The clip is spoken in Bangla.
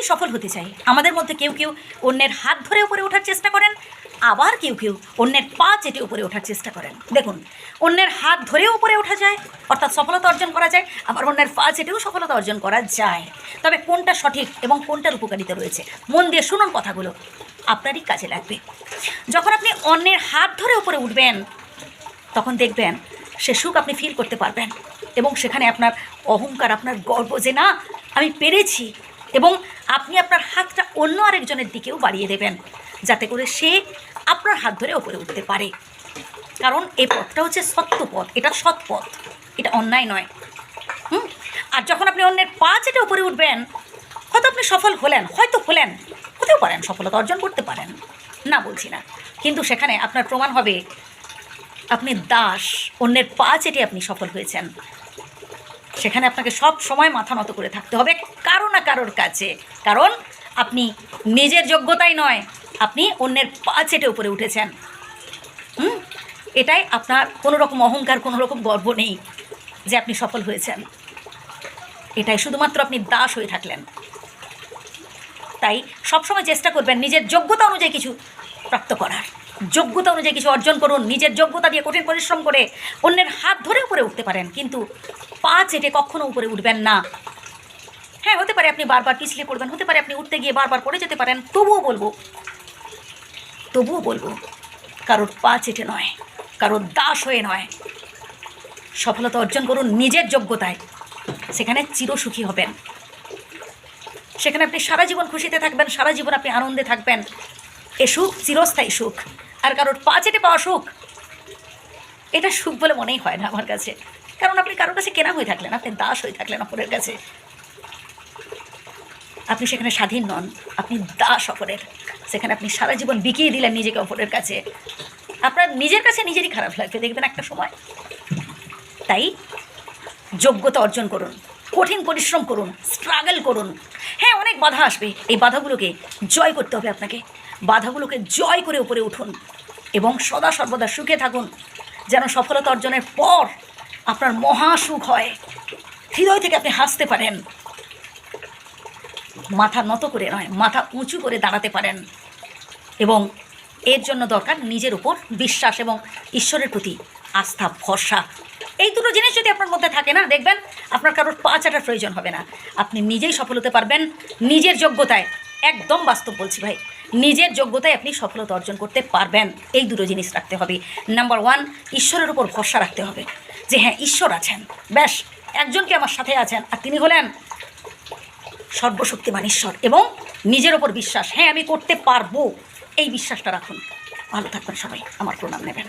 সফল হতে চাই, আমাদের মধ্যে কেউ কেউ অন্যের হাত ধরে উপরে ওঠার চেষ্টা করেন, আবার কেউ কেউ অন্যের পা চেটে উপরে ওঠার চেষ্টা করেন। দেখুন, অন্যের হাত ধরেও উপরে ওঠা যায়, অর্থাৎ সফলতা অর্জন করা যায়, আবার অন্যের পা চেটেও সফলতা অর্জন করা যায়। তবে কোনটা সঠিক এবং কোনটার উপকারিতা রয়েছে, মন দিয়ে শুনুন কথাগুলো, আপনারই কাজে লাগবে। যখন আপনি অন্যের হাত ধরে উপরে উঠবেন, তখন দেখবেন সে সুখ আপনি ফিল করতে পারবেন, এবং সেখানে আপনার অহংকার, আপনার গর্ব যে না আমি পেরেছি, এবং আপনি আপনার হাতটা অন্য আরেকজনের দিকেও বাড়িয়ে দেবেন, যাতে করে সে আপনার হাত ধরে উপরে উঠতে পারে। কারণ এই পথটা হচ্ছে সত্য পথ, এটা সৎ পথ, এটা অন্যায় নয়। আর যখন আপনি অন্যের পা চেটে উপরে উঠবেন, হয়তো আপনি সফল হলেন, হতেও পারেন, সফলতা অর্জন করতে পারেন, না বলছি না, কিন্তু সেখানে আপনার প্রমাণ হবে আপনি দাস, অন্যের পা চেটে আপনি সফল হয়েছেন। সেখানে আপনাকে সব সময় মাথা নত করে থাকতে হবে কারো না কারোর কাছে, কারণ আপনি নিজের যোগ্যতাই নয়, আপনি অন্যের পা চেটে উপরে উঠেছেন। এটাই আপনার কোনো রকম অহংকার, কোনো রকম গর্ব নেই যে আপনি সফল হয়েছেন, এটাই শুধুমাত্র আপনি দাস হয়ে থাকলেন। তাই সবসময় চেষ্টা করবেন নিজের যোগ্যতা অনুযায়ী কিছু প্রাপ্ত করার, যোগ্যতা অনুযায়ী কিছু অর্জন করুন। নিজের যোগ্যতা দিয়ে কঠিন পরিশ্রম করে অন্যের হাত ধরে উপরে উঠতে পারেন, কিন্তু পা চেটে কখনো উপরে উঠবেন না। হ্যাঁ, হতে পারে আপনি বারবার পিছলে পড়বেন, হতে পারে আপনি উঠতে গিয়ে বারবার পড়ে যেতে পারেন, তবুও বলবো কারোর পা চেটে নয়, কারোর দাস হয়ে নয়, সফলতা অর্জন করুন নিজের যোগ্যতায়। সেখানে চিরসুখী হবেন, সেখানে আপনি সারা জীবন খুশিতে থাকবেন, সারা জীবন আপনি আনন্দে থাকবেন। এ সুখ চিরস্থায়ী সুখ, আর কারোর পা চেটে পাওয়া সুখ, এটা সুখ বলে মনেই হয় না আমার কাছে। কারণ আপনি কারোর কাছে কেনা হয়ে থাকলেন, আপনি দাস হয়ে থাকলেন অপরের কাছে, আপনি সেখানে স্বাধীন নন, আপনি দাস অপরের। সেখানে আপনি সারা জীবন বিকিয়ে দিলেন নিজেকে অপরের কাছে, আপনার নিজের কাছে নিজেরই খারাপ লাগবে দেখবেন একটা সময়। তাই যোগ্যতা অর্জন করুন, কঠিন পরিশ্রম করুন, স্ট্রাগল করুন। হ্যাঁ, অনেক বাধা আসবে, এই বাধাগুলোকে জয় করতে হবে আপনাকে, বাধাগুলোকে জয় করে উপরে উঠুন এবং সদা সর্বদা সুখে থাকুন, যেন সফলতা অর্জনের পর আপনার মহা সুখ হয়, হৃদয় থেকে আপনি হাসতে পারেন, মাথা নত করে নয়, মাথা উঁচু করে দাঁড়াতে পারেন। এবং এর জন্য দরকার নিজের উপর বিশ্বাস এবং ঈশ্বরের প্রতি আস্থা, ভরসা। এই দুটো জিনিস যদি আপনার মধ্যে থাকে না, দেখবেন আপনার কারোর পা চাটার প্রয়োজন হবে না, আপনি নিজেই সফল হতে পারবেন নিজের যোগ্যতায়। একদম বাস্তব বলছি ভাই, নিজের যোগ্যতায় আপনি সফলতা অর্জন করতে পারবেন। এই দুটো জিনিস রাখতে হবে। নাম্বার 1, ঈশ্বরের উপর ভরসা রাখতে হবে যে হ্যাঁ ঈশ্বর আছেন, ব্যাস একজনকে আমার সাথে আছেন, আর তিনি হলেন সর্বশক্তিমান ঈশ্বর। এবং নিজের ওপর বিশ্বাস, হ্যাঁ আমি করতে পারবো, এই বিশ্বাসটা রাখুন। ভালো থাকবেন সবাই, আমার প্রণাম নেবেন।